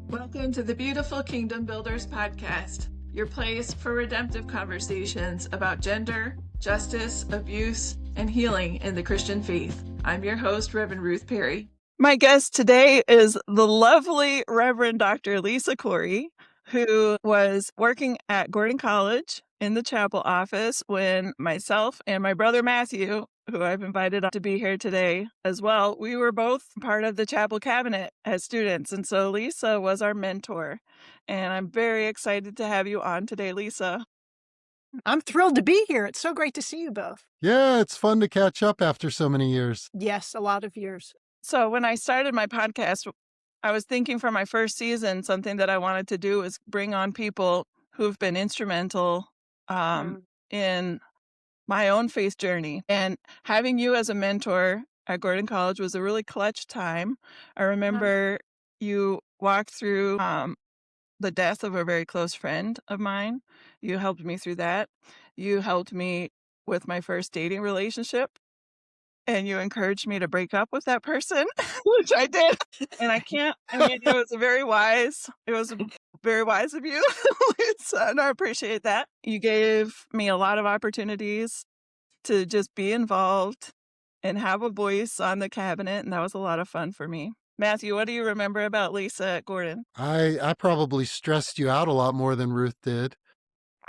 Welcome to the Beautiful Kingdom Builders Podcast, your place for redemptive conversations about gender, justice, abuse, and healing in the Christian faith. I'm your host, Reverend Ruth Perry. My guest today is the lovely Reverend Dr. Lisa Corry, who was working at Gordon College in the chapel office when myself and my brother Matthew, who I've invited to be here today as well, we were both part of the chapel cabinet as students. And so Lisa was our mentor. And I'm very excited to have you on today, Lisa. I'm thrilled to be here. It's so great to see you both. Yeah, it's fun to catch up after so many years. Yes, a lot of years. So when I started my podcast, I was thinking for my first season, something that I wanted to do was bring on people who've been instrumental in my own faith journey. And having you as a mentor at Gordon College was a really clutch time. I remember you walked through the death of a very close friend of mine. You helped me through that. You helped me with my first dating relationship. And you encouraged me to break up with that person, which I did. And it was very wise of you. And I appreciate that. You gave me a lot of opportunities to just be involved and have a voice on the cabinet. And that was a lot of fun for me. Matthew, what do you remember about Lisa at Gordon? I probably stressed you out a lot more than Ruth did.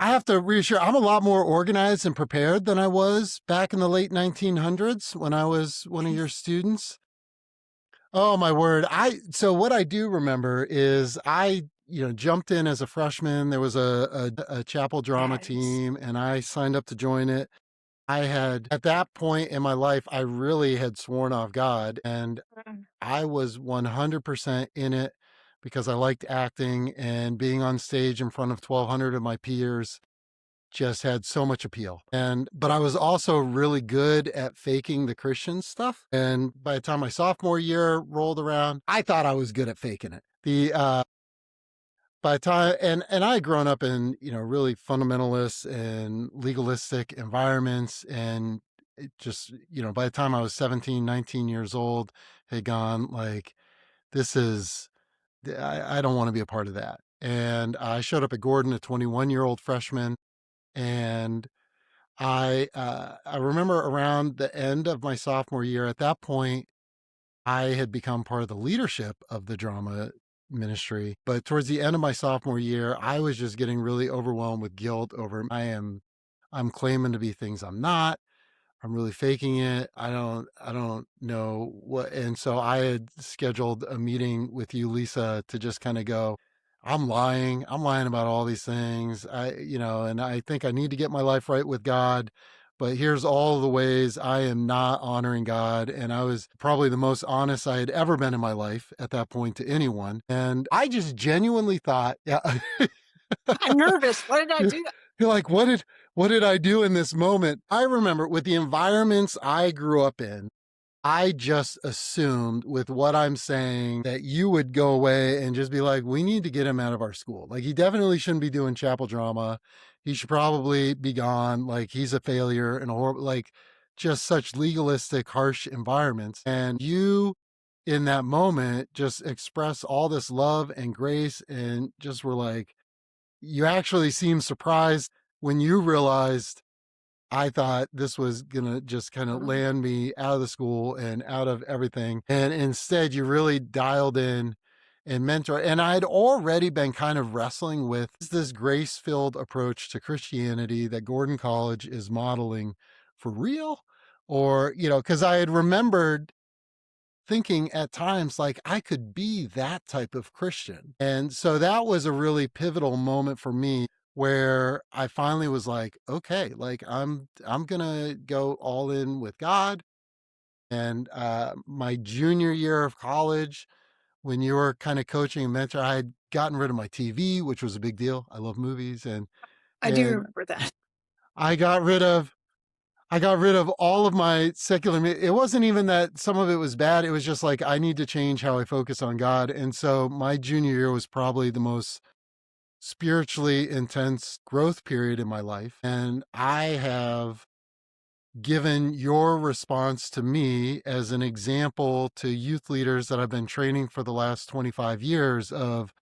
I have to reassure, I'm a lot more organized and prepared than I was back in the late 1900s when I was one of your students. Oh, my word. So what I do remember is I jumped in as a freshman. There was a chapel drama team, and I signed up to join it. I had, at that point in my life, I really had sworn off God, and I was 100% in it because I liked acting, and being on stage in front of 1,200 of my peers just had so much appeal. But I was also really good at faking the Christian stuff. And by the time my sophomore year rolled around, I thought I was good at faking it. By the time, and I had grown up in, really fundamentalist and legalistic environments. And it just, by the time I was 17, 19 years old, had gone like, I don't want to be a part of that. And I showed up at Gordon, a 21-year-old freshman. And I remember around the end of my sophomore year, at that point, I had become part of the leadership of the drama ministry. But towards the end of my sophomore year, I was just getting really overwhelmed with guilt over I'm claiming to be things I'm not. I'm really faking it. I don't know what. And so I had scheduled a meeting with you, Lisa, to just kind of go, I'm lying about all these things. And I think I need to get my life right with God, but here's all the ways I am not honoring God. And I was probably the most honest I had ever been in my life at that point to anyone. And I just genuinely thought, yeah. I'm nervous. What did I do? You're like, what did I do in this moment? I remember with the environments I grew up in, I just assumed with what I'm saying that you would go away and just be like, we need to get him out of our school. Like, he definitely shouldn't be doing chapel drama. He should probably be gone. Like, he's a failure and just such legalistic, harsh environments. And you, in that moment, just express all this love and grace and just were like, you actually seemed surprised when you realized I thought this was going to just kind of land me out of the school and out of everything. And instead, you really dialed in and mentor. And I'd already been kind of wrestling with this grace-filled approach to Christianity that Gordon College is modeling for real. Or, because I had remembered thinking at times like I could be that type of Christian. And so that was a really pivotal moment for me where I finally was like, okay, like I'm going to go all in with God. And my junior year of college, when you were kind of coaching and mentor, I had gotten rid of my TV, which was a big deal. I love movies. And I do remember that. I got rid of all of my secular. It wasn't even that some of it was bad. It was just like, I need to change how I focus on God. And so my junior year was probably the most spiritually intense growth period in my life. And I have given your response to me as an example to youth leaders that I've been training for the last 25 years of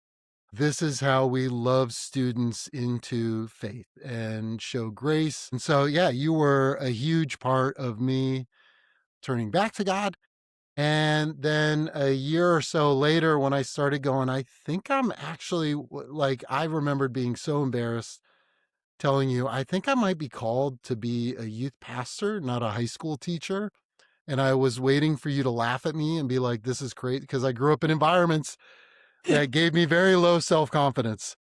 this is how we love students into faith and show grace. And so, yeah, you were a huge part of me turning back to God. And then a year or so later, when I started going, I think I'm actually like, I remembered being so embarrassed telling you, I think I might be called to be a youth pastor, not a high school teacher. And I was waiting for you to laugh at me and be like, this is great, because I grew up in environments that gave me very low self-confidence.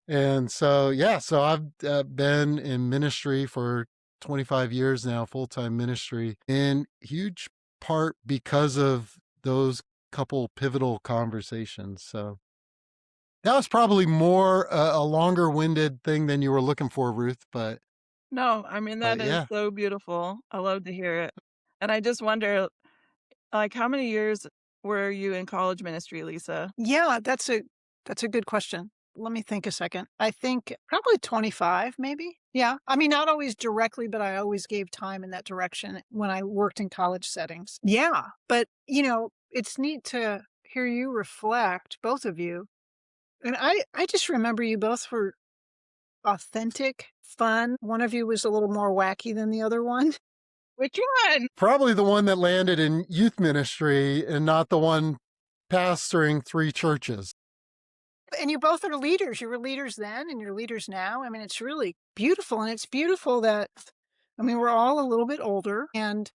And so, yeah, so I've been in ministry for 25 years now, full-time ministry, in huge part because of those couple pivotal conversations. So that was probably more a longer-winded thing than you were looking for, Ruth. But No, I mean, that is yeah, so beautiful. I love to hear it. And I just wonder, like, how many years were you in college ministry, Lisa? Yeah, that's a good question. Let me think a second. I think probably 25, maybe. Yeah. I mean, not always directly, but I always gave time in that direction when I worked in college settings. Yeah. But, it's neat to hear you reflect, both of you. And I just remember you both were authentic, fun. One of you was a little more wacky than the other one. Which one? probably the one that landed in youth ministry and not the one pastoring 3 churches. And you both are leaders. You were leaders then and you're leaders now. I mean, it's really beautiful. And it's beautiful that, we're all a little bit older and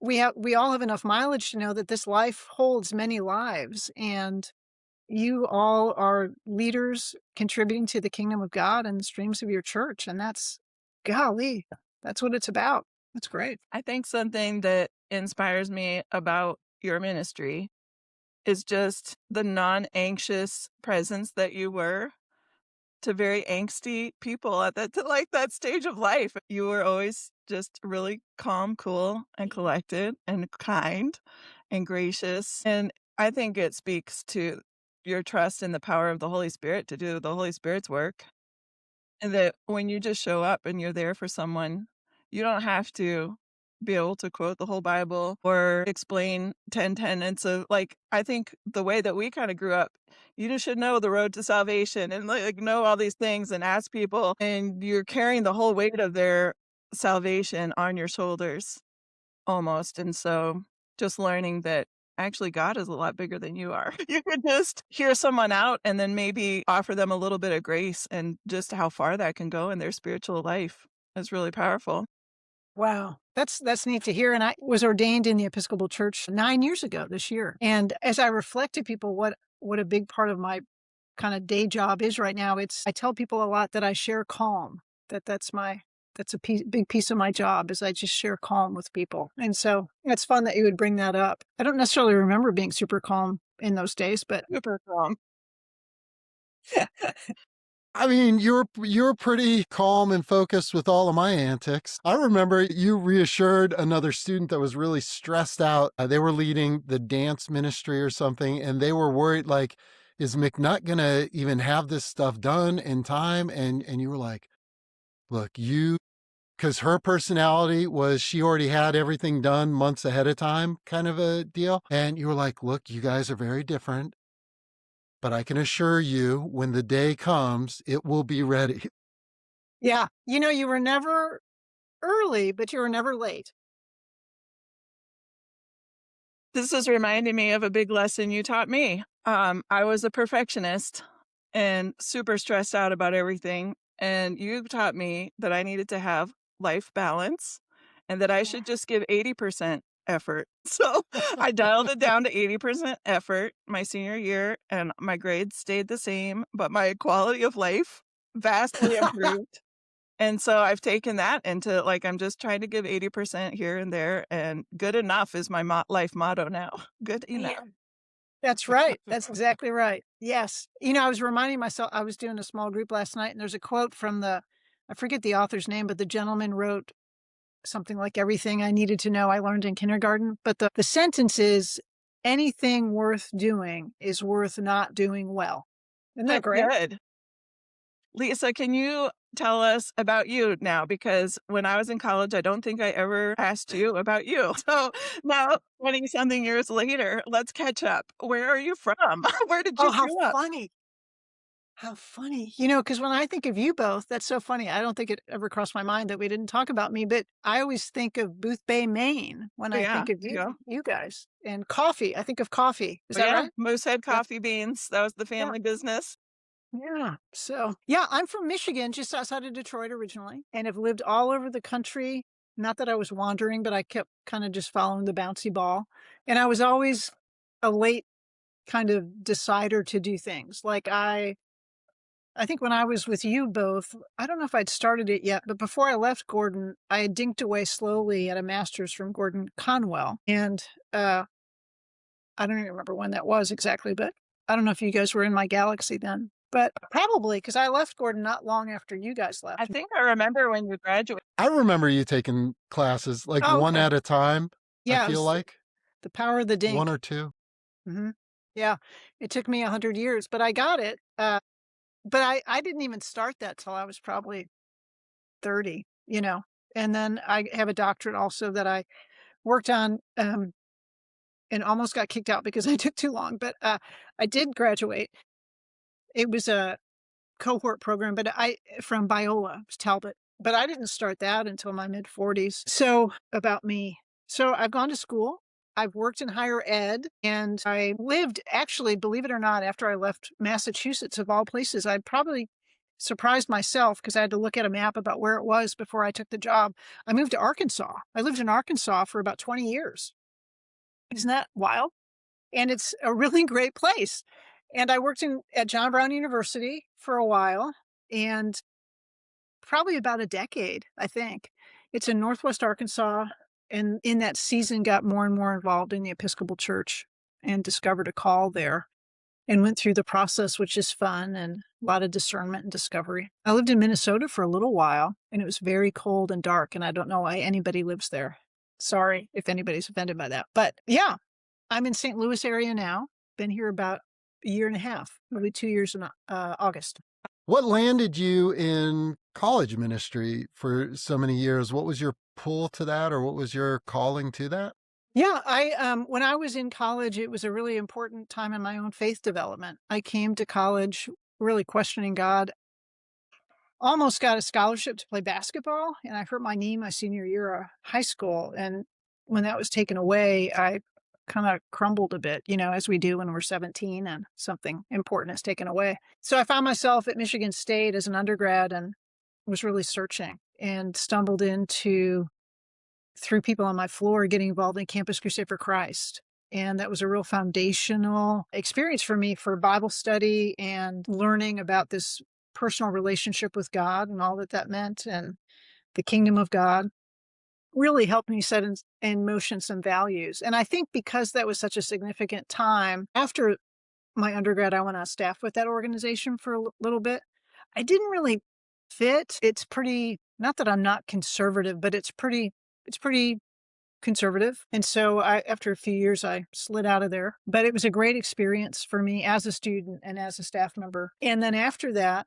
we all have enough mileage to know that this life holds many lives. And you all are leaders contributing to the kingdom of God and the streams of your church. And golly, that's what it's about. That's great. I think something that inspires me about your ministry is just the non-anxious presence that you were to very angsty people at that stage of life. You were always just really calm, cool, and collected, and kind, and gracious. And I think it speaks to your trust in the power of the Holy Spirit to do the Holy Spirit's work. And that when you just show up and you're there for someone, you don't have to be able to quote the whole Bible or explain 10 tenets of, like, I think the way that we kind of grew up, you just should know the road to salvation and like know all these things and ask people, and you're carrying the whole weight of their salvation on your shoulders almost. And so just learning that actually God is a lot bigger than you are. You could just hear someone out and then maybe offer them a little bit of grace, and just how far that can go in their spiritual life is really powerful. Wow. That's neat to hear. And I was ordained in the Episcopal Church 9 years ago this year. And as I reflect to people what a big part of my kind of day job is right now, I tell people a lot that I share calm. That's a big piece of my job is I just share calm with people. And so it's fun that you would bring that up. I don't necessarily remember being super calm in those days, but Super calm. I mean, you're pretty calm and focused with all of my antics. I remember you reassured another student that was really stressed out. They were leading the dance ministry or something, and they were worried, like, is McNutt going to even have this stuff done in time? And you were like, look, because her personality was she already had everything done months ahead of time, kind of a deal. And you were like, look, you guys are very different. But I can assure you, when the day comes, it will be ready. yeah, you were never early, but you were never late. This is reminding me of a big lesson you taught me. I was a perfectionist and super stressed out about everything. And you taught me that I needed to have life balance and that I should just give 80% effort. So I dialed it down to 80% effort my senior year, and my grades stayed the same, but my quality of life vastly improved. And so I've taken that into, like, I'm just trying to give 80% here and there, and good enough is my life motto now. Good enough. That's right. That's exactly right. Yes. I was reminding myself, I was doing a small group last night, and there's a quote from I forget the author's name, but the gentleman wrote something like everything I needed to know I learned in kindergarten. But the sentence is, anything worth doing is worth not doing well. Isn't that That's great? good. Lisa, can you tell us about you now? Because when I was in college, I don't think I ever asked you about you. So now, 20-something years later, let's catch up. Where are you from? Where did you Oh, how grow up? funny. How funny. Because when I think of you both, that's so funny. I don't think it ever crossed my mind that we didn't talk about me, but I always think of Booth Bay, Maine when Oh, I yeah. think of There you go. you guys. And coffee. I think of coffee. Is Oh, that yeah. right? Moosehead Yeah. Coffee Beans. That was the Yeah. family business. Yeah. So, yeah, I'm from Michigan, just outside of Detroit originally, and have lived all over the country. Not that I was wandering, but I kept kind of just following the bouncy ball. And I was always a late kind of decider to do things. Like I think when I was with you both, I don't know if I'd started it yet, but before I left Gordon, I had dinked away slowly at a master's from Gordon Conwell. And I don't even remember when that was exactly, but I don't know if you guys were in my galaxy then. But probably because I left Gordon not long after you guys left. I think I remember when you graduated. I remember you taking classes like Oh, one okay. at a time. Yeah, I it feel was like the power of the dink. 1 or 2. Hmm. Yeah, it took me 100 years, but I got it. But I didn't even start that till I was probably 30, And then I have a doctorate also that I worked on and almost got kicked out because I took too long. But I did graduate. It was a cohort program, but from Biola, it was Talbot. But I didn't start that until my mid 40s. So about me. So I've gone to school. I've worked in higher ed, and I lived, actually, believe it or not, after I left Massachusetts, of all places. I probably surprised myself because I had to look at a map about where it was before I took the job. I moved to Arkansas. I lived in Arkansas for about 20 years. Isn't that wild? And it's a really great place. And I worked at John Brown University for a while, and probably about a decade, I think. It's in Northwest Arkansas, and in that season got more and more involved in the Episcopal Church and discovered a call there and went through the process, which is fun and a lot of discernment and discovery. I lived in Minnesota for a little while, and it was very cold and dark, and I don't know why anybody lives there. Sorry if anybody's offended by that. But yeah, I'm in St. Louis area now. Been here about a year and a half, maybe 2 years in August. What landed you in college ministry for so many years? What was your pull to that, or what was your calling to that? Yeah, when I was in college, it was a really important time in my own faith development. I came to college really questioning God. Almost got a scholarship to play basketball, and I hurt my knee my senior year of high school. And when that was taken away, I kind of crumbled a bit, as we do when we're 17 and something important is taken away. So I found myself at Michigan State as an undergrad and was really searching and stumbled into, through people on my floor, getting involved in Campus Crusade for Christ. And that was a real foundational experience for me for Bible study and learning about this personal relationship with God and all that meant, and the kingdom of God really helped me set in motion some values. And I think because that was such a significant time, after my undergrad, I went on staff with that organization for a little bit. I didn't really fit. It's pretty, not that I'm not conservative, but it's pretty conservative. And so after a few years, I slid out of there. But it was a great experience for me as a student and as a staff member. And then after that,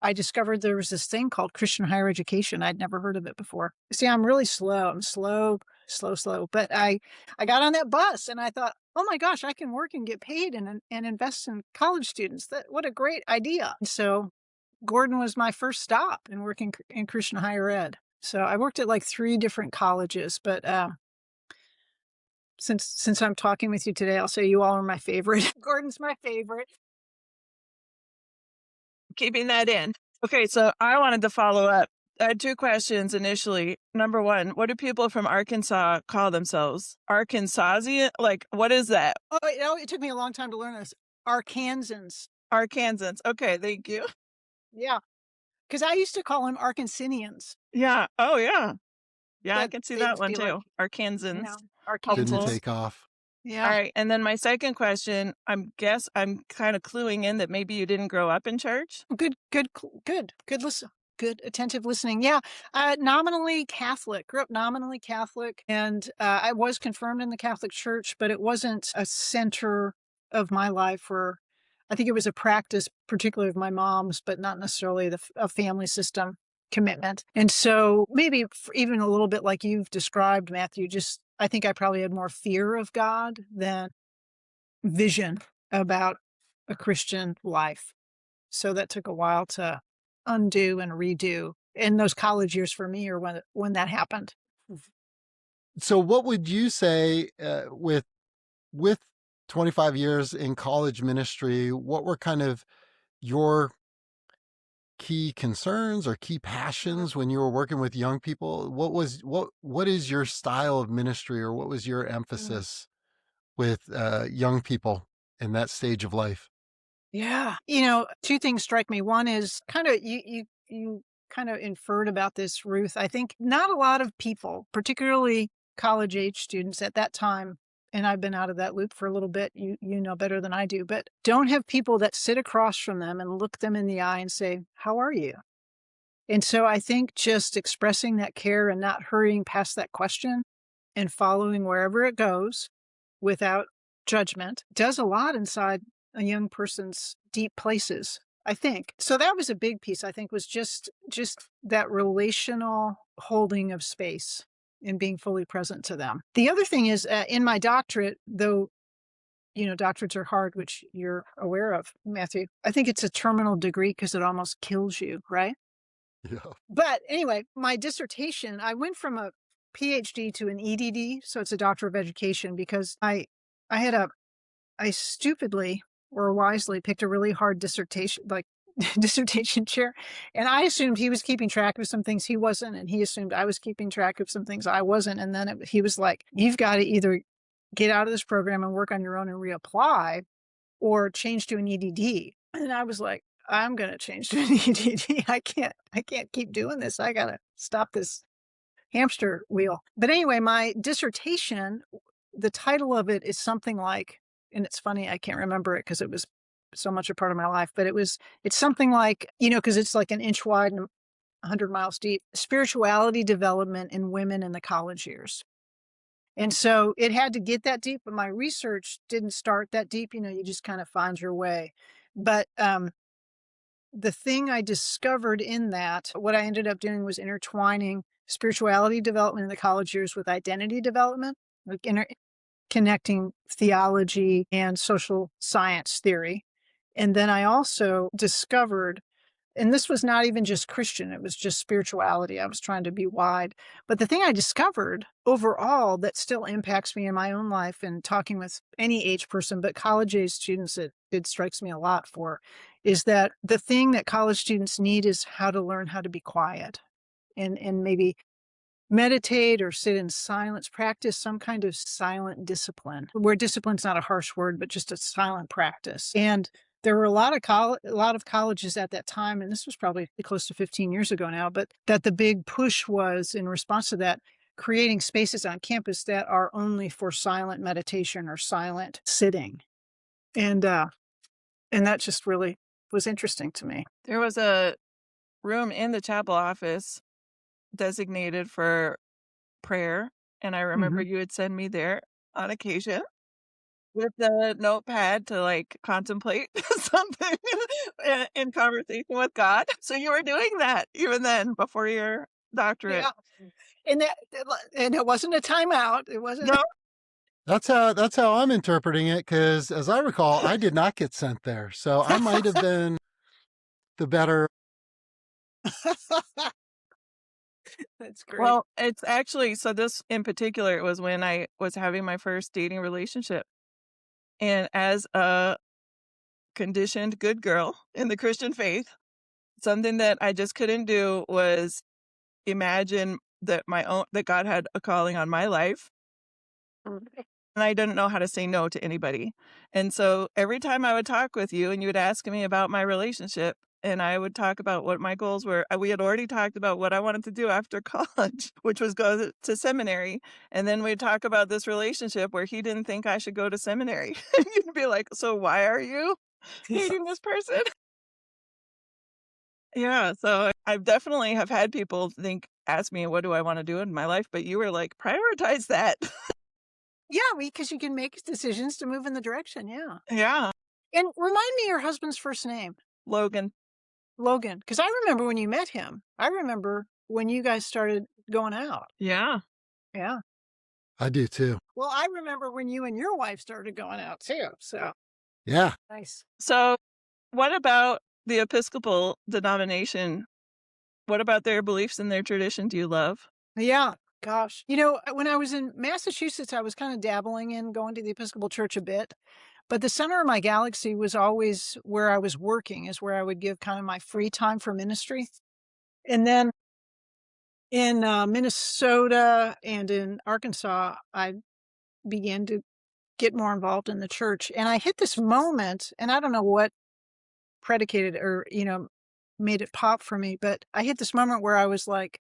I discovered there was this thing called Christian higher education. I'd never heard of it before. See, I'm really slow. I'm slow. But I got on that bus and I thought, oh my gosh, I can work and get paid and invest in college students. What a great idea. And so Gordon was my first stop in working in Christian higher ed. So I worked at like 3 different colleges, but since I'm talking with you today, I'll say you all are my favorite. Gordon's my favorite. Keeping that in. Okay, so I wanted to follow up. I had 2 questions initially. Number 1, what do people from Arkansas call themselves? Arkansasian? Like, what is that? Oh, it took me a long time to learn this. Arkansans. Arkansans. Okay, thank you. Yeah, because I used to call them Arkansinians. Yeah. Oh, yeah. Yeah, I That can see they that one feel too. like, Arkansans. Arkansans. Didn't Helpful. take off. All Yeah. right. And then my second question, I'm kind of cluing in that maybe you didn't grow up in church. Good listen. Good attentive listening. Yeah. Nominally Catholic. Grew up nominally Catholic, and I was confirmed in the Catholic Church, but it wasn't a center of my life where I think it was a practice, particularly of my mom's, but not necessarily a family system commitment. And so maybe even a little bit like you've described, Matthew, I think I probably had more fear of God than vision about a Christian life. So that took a while to undo and redo. And those college years for me are when that happened. So what would you say with 25 years in college ministry, what were kind of your key concerns or key passions when you were working with young people? What is your style of ministry, or what was your emphasis with young people in that stage of life? Yeah. Two things strike me. One is kind of you kind of inferred about this, Ruth. I think not a lot of people, particularly college age students at that time, and I've been out of that loop for a little bit, you know better than I do, but don't have people that sit across from them and look them in the eye and say, "How are you?" And so I think just expressing that care and not hurrying past that question and following wherever it goes without judgment does a lot inside a young person's deep places, I think. So that was a big piece, I think, was just that relational holding of space and being fully present to them. The other thing is in my doctorate, though, doctorates are hard, which you're aware of, Matthew. I think it's a terminal degree because it almost kills you, right? Yeah. But anyway, my dissertation, I went from a PhD to an EDD, so it's a Doctor of Education, because I stupidly or wisely picked a really hard dissertation, like dissertation chair, and I assumed he was keeping track of some things he wasn't, and he assumed I was keeping track of some things I wasn't, and then he was like, "You've got to either get out of this program and work on your own and reapply, or change to an EDD." And I was like, "I'm going to change to an EDD. I can't keep doing this. I got to stop this hamster wheel." But anyway, my dissertation, the title of it is something like, and it's funny, I can't remember it because it was so much a part of my life, but it's something like, because it's like an inch wide and 100 miles deep, spirituality development in women in the college years. And so it had to get that deep, but my research didn't start that deep. You just kind of find your way. But the thing I discovered in that, what I ended up doing was intertwining spirituality development in the college years with identity development, like connecting theology and social science theory. And then I also discovered, and this was not even just Christian, it was just spirituality. I was trying to be wide. But the thing I discovered overall that still impacts me in my own life and talking with any age person, but college age students, it strikes me a lot for, is that the thing that college students need is how to learn how to be quiet and maybe meditate or sit in silence, practice some kind of silent discipline, where discipline's not a harsh word, but just a silent practice. And there were a lot of colleges at that time, and this was probably close to 15 years ago now, but that the big push was, in response to that, creating spaces on campus that are only for silent meditation or silent sitting. And that just really was interesting to me. There was a room in the chapel office designated for prayer, and I remember you would send me there on occasion with the notepad to contemplate something in conversation with God. So you were doing that even then before your doctorate. Yeah. And it wasn't a timeout. It wasn't. No. That's how I'm interpreting it, because as I recall, I did not get sent there. So I might have been the better. That's great. Well, it's actually, so this in particular, it was when I was having my first dating relationship. And as a conditioned good girl in the Christian faith, something that I just couldn't do was imagine that that God had a calling on my life. And I didn't know how to say no to anybody. And so every time I would talk with you and you would ask me about my relationship, and I would talk about what my goals were. We had already talked about what I wanted to do after college, which was go to seminary. And then we'd talk about this relationship where he didn't think I should go to seminary. And you'd be like, "So why are you dating this person?" Yeah, so I definitely have had people ask me, what do I want to do in my life? But you were like, prioritize that. Yeah, because you can make decisions to move in the direction. Yeah. Yeah. And remind me your husband's first name. Logan. Because I remember when you met him. I remember when you guys started going out. Yeah. Yeah. I do too. Well, I remember when you and your wife started going out too. So Yeah. nice. So what about the Episcopal denomination, what about their beliefs and their tradition do you love? Yeah, gosh. When I was in Massachusetts, I was kind of dabbling in going to the Episcopal Church a bit. But the center of my galaxy was always where I was working, is where I would give kind of my free time for ministry. And then in Minnesota and in Arkansas, I began to get more involved in the church. And I hit this moment, and I don't know what predicated or, made it pop for me, but I hit this moment where I was like,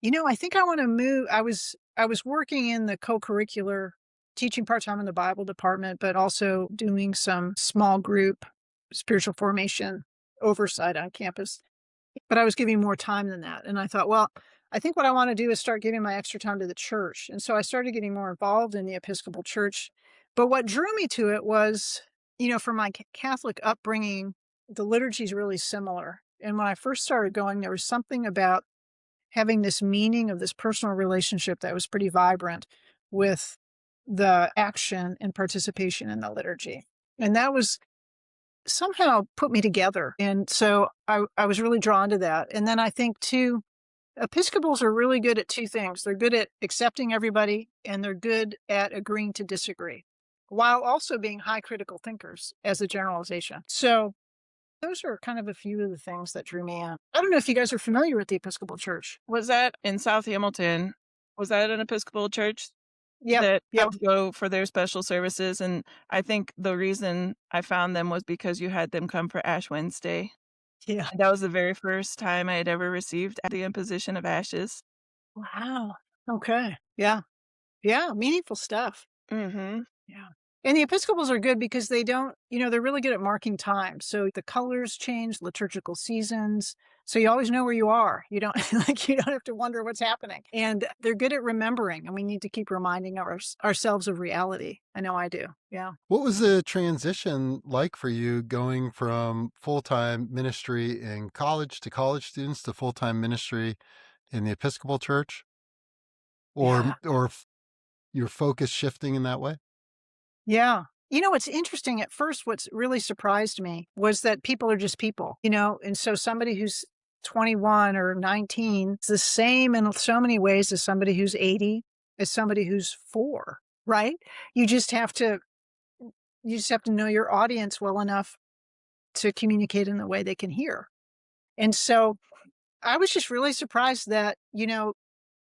I think I want to move. I was working in the co-curricular, teaching part-time in the Bible department, but also doing some small group spiritual formation oversight on campus. But I was giving more time than that. And I thought, well, I think what I want to do is start giving my extra time to the church. And so I started getting more involved in the Episcopal Church. But what drew me to it was, from my Catholic upbringing, the liturgy is really similar. And when I first started going, there was something about having this meaning of this personal relationship that was pretty vibrant with the action and participation in the liturgy. And that was somehow put me together. And so I was really drawn to that. And then I think too, Episcopals are really good at two things. They're good at accepting everybody, and they're good at agreeing to disagree, while also being high critical thinkers as a generalization. So those are kind of a few of the things that drew me in. I don't know if you guys are familiar with the Episcopal Church. Was that in South Hamilton? Was that an Episcopal church? Yeah. That I would go for their special services. And I think the reason I found them was because you had them come for Ash Wednesday. Yeah. That was the very first time I had ever received the imposition of ashes. Wow. Okay. Yeah. Yeah. Meaningful stuff. Mm-hmm. Yeah. And the Episcopals are good because they don't, they're really good at marking time. So the colors change, liturgical seasons. So you always know where you are. You don't you don't have to wonder what's happening. And they're good at remembering. And we need to keep reminding ourselves of reality. I know I do. Yeah. What was the transition like for you going from full-time ministry in college to college students to full-time ministry in the Episcopal Church? Or your focus shifting in that way? Yeah. What's interesting at first, what's really surprised me was that people are just people, and so somebody who's 21 or 19 is the same in so many ways as somebody who's 80, as somebody who's 4, right? You just have to know your audience well enough to communicate in the way they can hear. And so I was just really surprised that,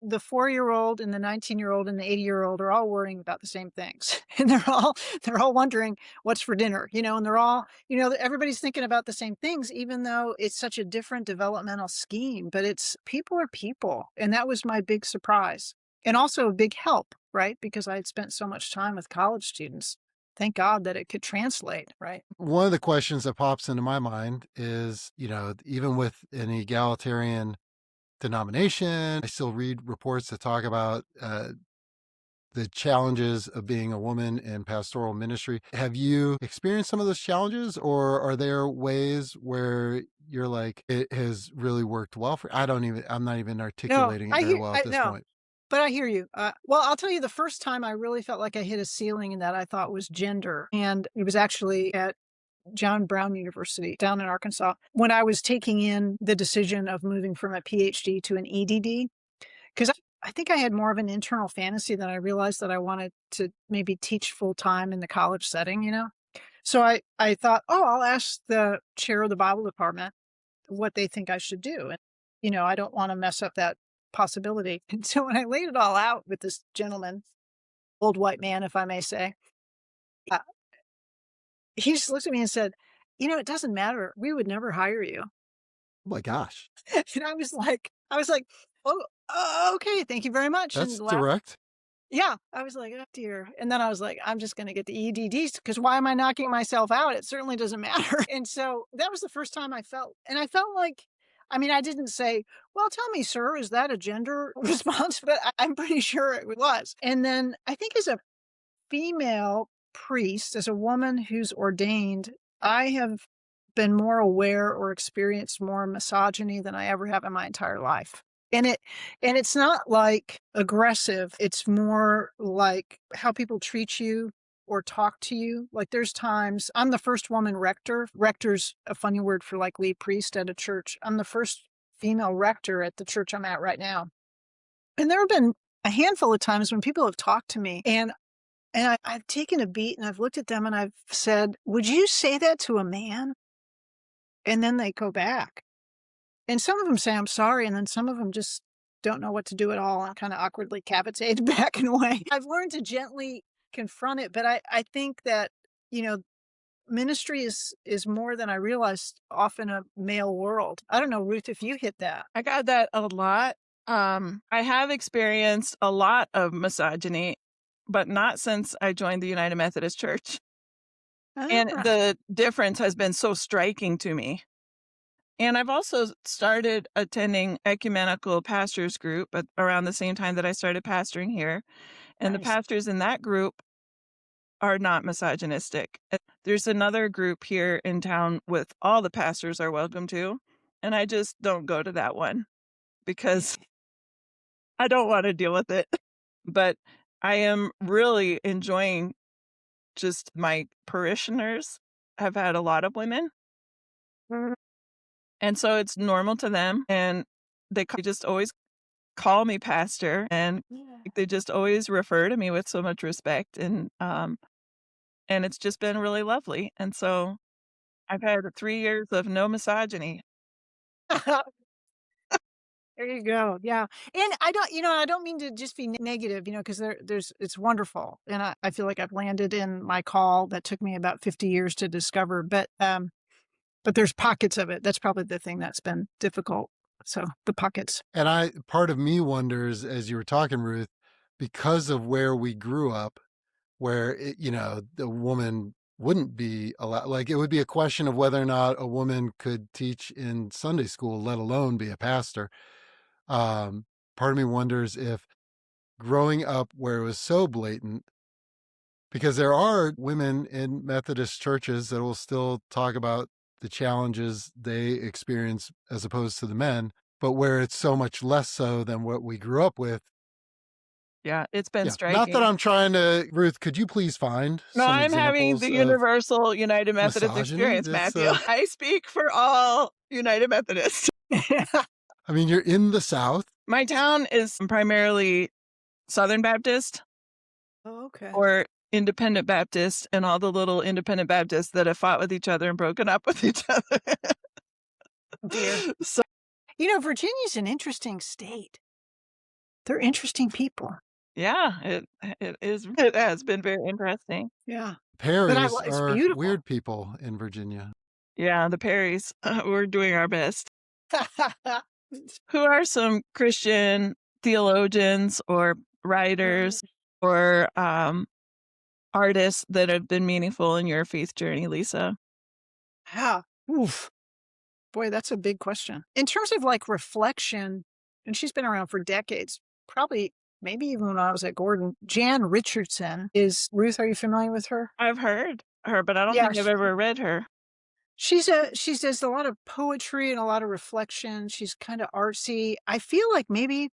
the 4-year-old and the 19-year-old and the 80-year-old are all worrying about the same things. And they're all wondering what's for dinner, and they're all, everybody's thinking about the same things, even though it's such a different developmental scheme, but people are people. And that was my big surprise, and also a big help, right? Because I had spent so much time with college students. Thank God that it could translate, right? One of the questions that pops into my mind is, even with an egalitarian denomination, I still read reports that talk about the challenges of being a woman in pastoral ministry. Have you experienced some of those challenges, or are there ways where you're like, it has really worked well for? I'm not even articulating it very well at this point. But I hear you. Well, I'll tell you, the first time I really felt like I hit a ceiling, and that I thought was gender. And it was actually at John Brown University down in Arkansas, when I was taking in the decision of moving from a PhD to an EDD, because I think I had more of an internal fantasy than I realized that I wanted to maybe teach full time in the college setting, So I thought, I'll ask the chair of the Bible department what they think I should do. And, I don't want to mess up that possibility. And so when I laid it all out with this gentleman, old white man, if I may say, he just looked at me and said, it doesn't matter. We would never hire you. Oh my gosh. And I was like, oh, okay. Thank you very much. That's and direct. Yeah. I was like, oh dear. And then I was like, I'm just going to get the EDDs, because why am I knocking myself out? It certainly doesn't matter. And so that was the first time I felt like, I didn't say, well, tell me, sir, is that a gender response? But I'm pretty sure it was. And then I think as a female priest, as a woman who's ordained, I have been more aware or experienced more misogyny than I ever have in my entire life. And it's not like aggressive. It's more like how people treat you or talk to you. Like there's times I'm the first woman rector. Rector's a funny word for like lead priest at a church. I'm the first female rector at the church I'm at right now. And there have been a handful of times when people have talked to me and I've taken a beat and I've looked at them and I've said, would you say that to a man? And then they go back. And some of them say, I'm sorry. And then some of them just don't know what to do at all and kind of awkwardly cavitate back and away. I've learned to gently confront it. But I think that, ministry is more than I realized often a male world. I don't know, Ruth, if you hit that. I got that a lot. I have experienced a lot of misogyny, but not since I joined the United Methodist Church. And the difference has been so striking to me. And I've also started attending ecumenical pastors group around the same time that I started pastoring here. And the pastors in that group are not misogynistic. There's another group here in town with all the pastors are welcome to. And I just don't go to that one because I don't want to deal with it. But I am really enjoying just my parishioners. I've had a lot of women. And so it's normal to them. And they just always call me pastor. And they just always refer to me with so much respect. And it's just been really lovely. And so I've had 3 years of no misogyny. There you go. Yeah. And I don't mean to just be negative, because it's wonderful. And I feel like I've landed in my call that took me about 50 years to discover, but there's pockets of it. That's probably the thing that's been difficult. So the pockets. And part of me wonders, as you were talking, Ruth, because of where we grew up, where the woman wouldn't be allowed, like it would be a question of whether or not a woman could teach in Sunday school, let alone be a pastor. Part of me wonders if growing up where it was so blatant, because there are women in Methodist churches that will still talk about the challenges they experience as opposed to the men, but where it's so much less so than what we grew up with. Yeah, it's been striking. Not that I'm trying to, Ruth, could you please find No, some I'm examples having the universal United Methodist misogyny? experience, Matthew. I speak for all United Methodists. I mean, you're in the South. My town is primarily Southern Baptist. Oh, okay. Or Independent Baptist, and all the little Independent Baptists that have fought with each other and broken up with each other. Dear. So, Virginia's an interesting state. They're interesting people. Yeah, it is. It has been very interesting. Yeah. Perrys are beautiful. weird people in Virginia. Yeah, the Perrys. We're doing our best. Who are some Christian theologians or writers or artists that have been meaningful in your faith journey, Lisa? Yeah. Oof. Boy, that's a big question. In terms of like reflection, and she's been around for decades, probably maybe even when I was at Gordon, Jan Richardson is, Ruth, are you familiar with her? I've heard her, but I don't think I've ever read her. She does a lot of poetry and a lot of reflection. She's kind of artsy. I feel like maybe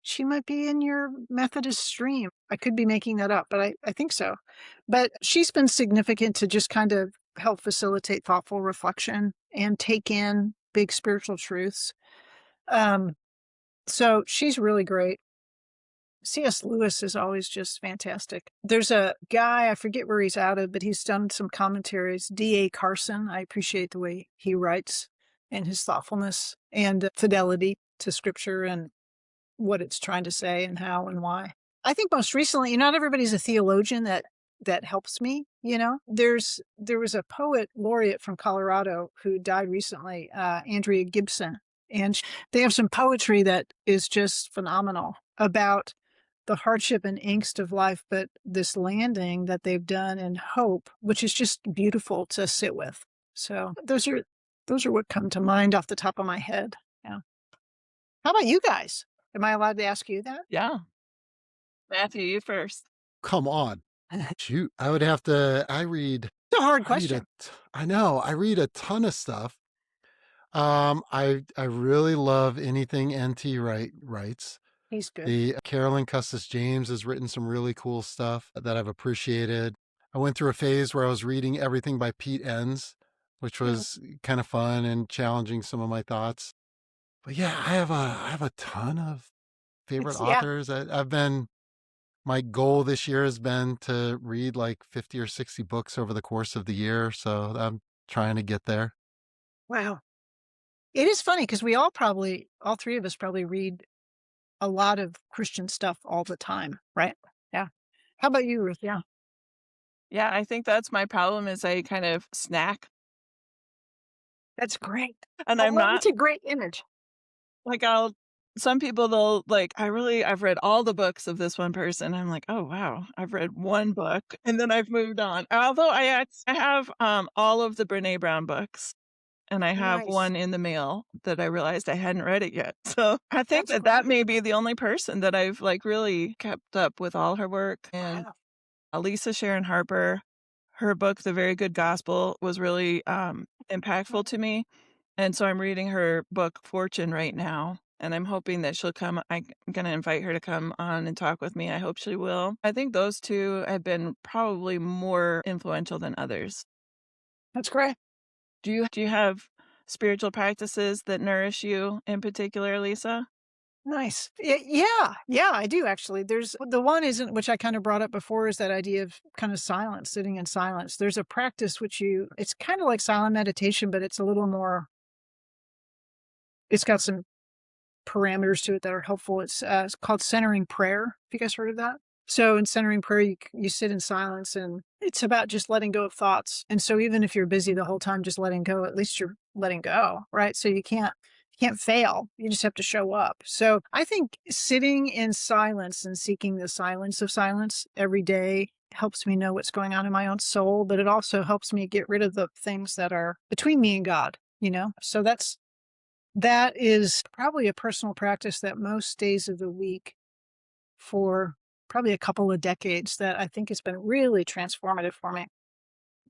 she might be in your Methodist stream. I could be making that up, but I think so. But she's been significant to just kind of help facilitate thoughtful reflection and take in big spiritual truths. So she's really great. C.S. Lewis is always just fantastic. There's a guy, I forget where he's out of, but he's done some commentaries, D.A. Carson. I appreciate the way he writes and his thoughtfulness and fidelity to scripture and what it's trying to say and how and why. I think most recently, not everybody's a theologian that helps me, There was a poet laureate from Colorado who died recently, Andrea Gibson, and they have some poetry that is just phenomenal about the hardship and angst of life, but this landing that they've done in hope, which is just beautiful to sit with. So those are what come to mind off the top of my head. Yeah. How about you guys? Am I allowed to ask you that? Yeah. Matthew, you first. Come on. Shoot. I would have to, I read. It's a hard question. I know. I read a ton of stuff. I really love anything N.T. Wright writes. He's good. The Carolyn Custis James has written some really cool stuff that I've appreciated. I went through a phase where I was reading everything by Pete Enns, which was kind of fun and challenging some of my thoughts. But yeah, I have a ton of favorite Yeah, authors. My goal this year has been to read like 50 or 60 books over the course of the year. So I'm trying to get there. wow. It is funny because all three of us probably read a lot of Christian stuff all the time, right? Yeah. How about you, Ruth? Yeah. Yeah, I think that's my problem is I kind of snack That's great. and Oh, I'm well, not it's a great image. like some people they'll like I've read all the books of this one person. I'm like, "Oh wow, I've read one book and then I've moved on." Although I have all of the Brené Brown books and I have Nice. one in the mail that I realized I hadn't read it yet. So, I think That's that great. may be the only person that I've like really kept up with all her work. And Wow. Lisa Sharon Harper, her book, The Very Good Gospel, was really impactful to me. And so I'm reading her book, Fortune, right now. And I'm hoping that she'll come. I'm going to invite her to come on and talk with me. I hope she will. I think those two have been probably more influential than others. That's great. Do you have spiritual practices that nourish you in particular, Lisa? Nice. Yeah, I do actually. There's the one isn't, which I kind of brought up before, is that idea of kind of silence, sitting in silence. There's a practice it's kind of like silent meditation, but it's a little more, it's got some parameters to it that are helpful. It's called centering prayer. Have you guys heard of that? So in centering prayer, you sit in silence, and it's about just letting go of thoughts. And so even if you're busy the whole time, just letting go, at least you're letting go, right? So you can't fail. You just have to show up. So I think sitting in silence and seeking the silence of silence every day helps me know what's going on in my own soul, but it also helps me get rid of the things that are between me and God, So that is probably a personal practice that most days of the week for probably a couple of decades that I think has been really transformative for me.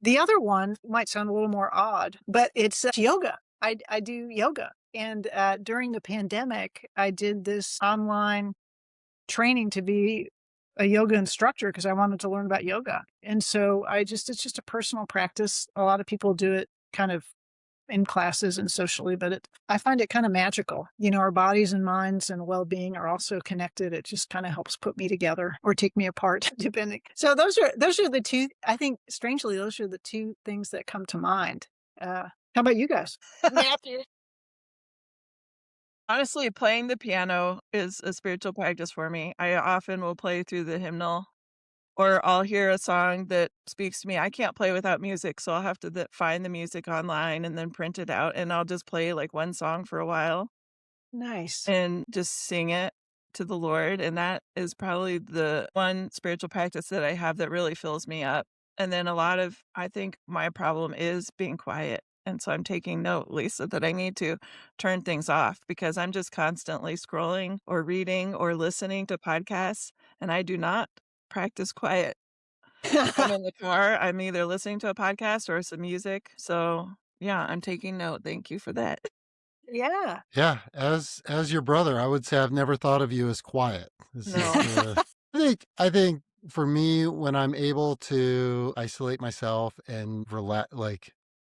The other one might sound a little more odd, but it's yoga. I do yoga. And during the pandemic, I did this online training to be a yoga instructor because I wanted to learn about yoga. And so it's just a personal practice. A lot of people do it kind of in classes and socially, but I find it kind of magical. Our bodies and minds and well-being are also connected. It just kind of helps put me together or take me apart, depending. So those are the two. I think strangely, those are the two things that come to mind. How about you guys? Matthew. Honestly, playing the piano is a spiritual practice for me. I often will play through the hymnal or I'll hear a song that speaks to me. I can't play without music, so I'll have to find the music online and then print it out, and I'll just play like one song for a while Nice. and just sing it to the Lord. And that is probably the one spiritual practice that I have that really fills me up. And then I think my problem is being quiet. And so I'm taking note, Lisa, that I need to turn things off because I'm just constantly scrolling or reading or listening to podcasts, and I do not practice quiet. I'm in the car, I'm either listening to a podcast or some music. So, yeah, I'm taking note. Thank you for that. Yeah. Yeah, as your brother, I would say I've never thought of you as quiet. This No. is I think for me when I'm able to isolate myself and relax, like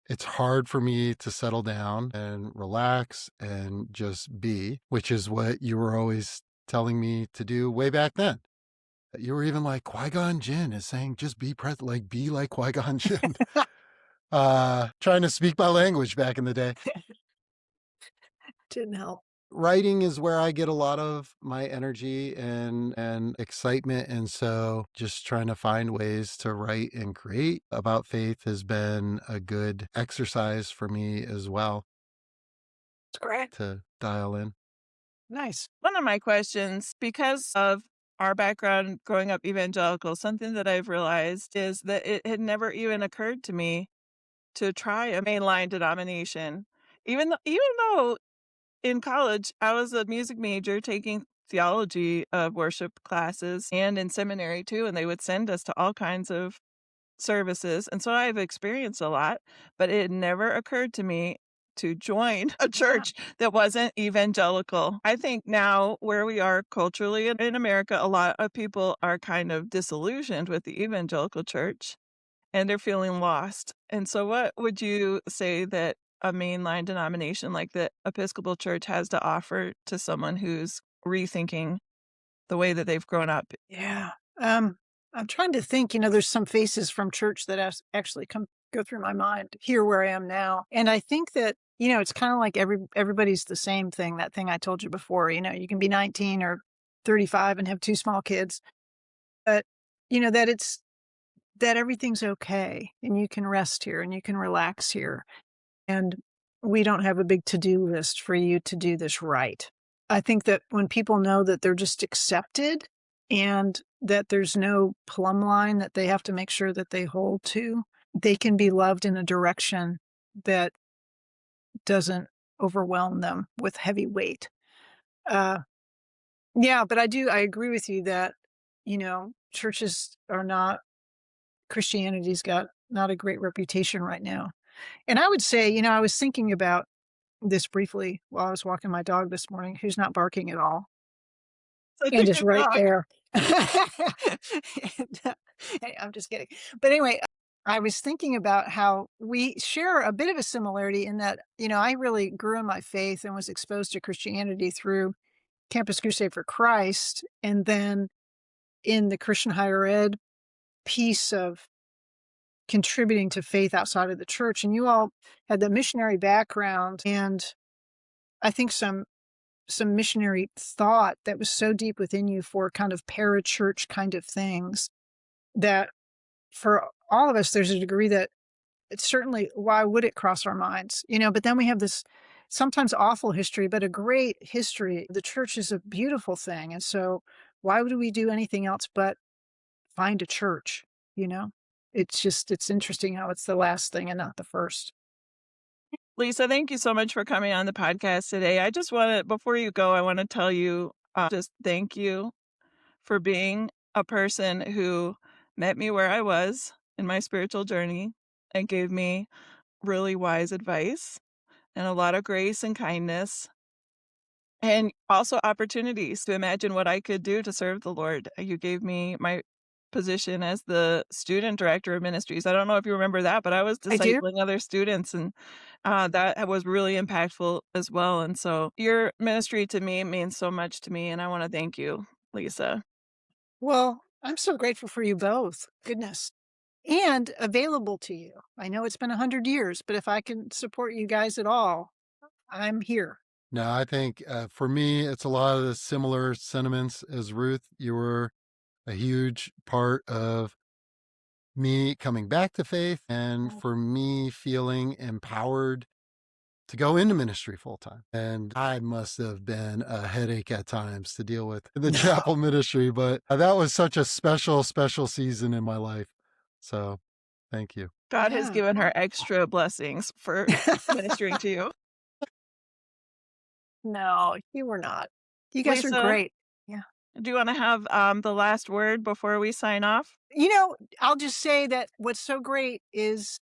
it's hard for me to settle down and relax and just be, which is what you were always telling me to do way back then. You were even like Qui-Gon Jinn is saying, just be present, like be like Qui-Gon Jinn. Trying to speak my language back in the day. Didn't help. Writing is where I get a lot of my energy and excitement. And so just trying to find ways to write and create about faith has been a good exercise for me as well It's great. to dial in. Nice. One of my questions, because of our background growing up evangelical, something that I've realized is that it had never even occurred to me to try a mainline denomination. Even though in college I was a music major taking theology of worship classes and in seminary too, and they would send us to all kinds of services. And so I've experienced a lot, but it never occurred to me to join a church that wasn't evangelical. I think now where we are culturally in America, a lot of people are kind of disillusioned with the evangelical church. and they're feeling lost. And so what would you say that a mainline denomination like the Episcopal Church has to offer to someone who's rethinking the way that they've grown up? Yeah. I'm trying to think, there's some faces from church that actually go through my mind here where I am now. And I think that, it's kind of like everybody's the same thing, that thing I told you before, you can be 19 or 35 and have 2 small kids, but that everything's okay and you can rest here and you can relax here. And we don't have a big to-do list for you to do this right. I think that when people know that they're just accepted and that there's no plumb line that they have to make sure that they hold to, they can be loved in a direction that doesn't overwhelm them with heavy weight. Yeah, but I agree with you that, churches are not, Christianity's got not a great reputation right now. And I would say, I was thinking about this briefly while I was walking my dog this morning, who's not barking at all. Such a And is good right dog. there. I'm just kidding. But anyway, I was thinking about how we share a bit of a similarity in that, I really grew in my faith and was exposed to Christianity through Campus Crusade for Christ. And then in the Christian higher ed piece of contributing to faith outside of the church. And you all had the missionary background and I think some missionary thought that was so deep within you for kind of parachurch kind of things that for all of us, there's a degree that it's certainly, why would it cross our minds? But then we have this sometimes awful history, but a great history. The church is a beautiful thing. And so why would we do anything else but find a church? It's interesting how it's the last thing and not the first. Lisa, thank you so much for coming on the podcast today. I just want to, before you go, I want to tell you, just thank you for being a person who met me where I was in my spiritual journey and gave me really wise advice and a lot of grace and kindness and also opportunities to imagine what I could do to serve the Lord. You gave me my position as the student director of ministries. I don't know if you remember that, but I was I do. discipling other students, and that was really impactful as well. And so your ministry to me means so much to me, and I want to thank you, Lisa. Well, I'm so grateful for you both. Goodness. And available to you. I know it's been 100 years, but if I can support you guys at all, I'm here. No, I think for me, it's a lot of the similar sentiments as Ruth. You were a huge part of me coming back to faith and for me feeling empowered to go into ministry full time. And I must have been a headache at times to deal with in the chapel ministry, but that was such a special, special season in my life. So thank you. God has given her extra blessings for ministering to you. No, you were not. You guys Lisa, are great. Do you want to have the last word before we sign off? I'll just say that what's so great is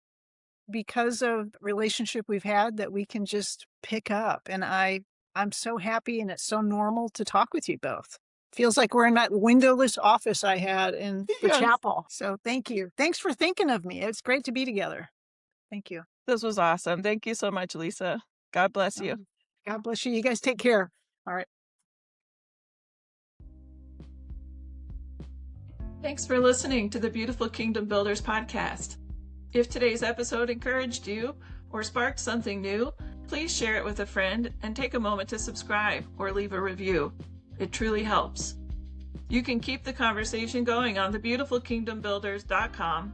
because of the relationship we've had that we can just pick up. And I'm so happy and it's so normal to talk with you both. Feels like we're in that windowless office I had in the chapel. So thank you. Thanks for thinking of me. It's great to be together. Thank you. This was awesome. Thank you so much, Lisa. God bless you. God bless you. You guys take care. All right. Thanks for listening to the Beautiful Kingdom Builders podcast. If today's episode encouraged you or sparked something new, please share it with a friend and take a moment to subscribe or leave a review. It truly helps. You can keep the conversation going on thebeautifulkingdombuilders.com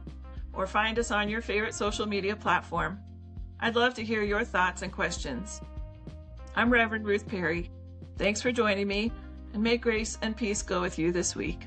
or find us on your favorite social media platform. I'd love to hear your thoughts and questions. I'm Reverend Ruth Perry. Thanks for joining me, and may grace and peace go with you this week.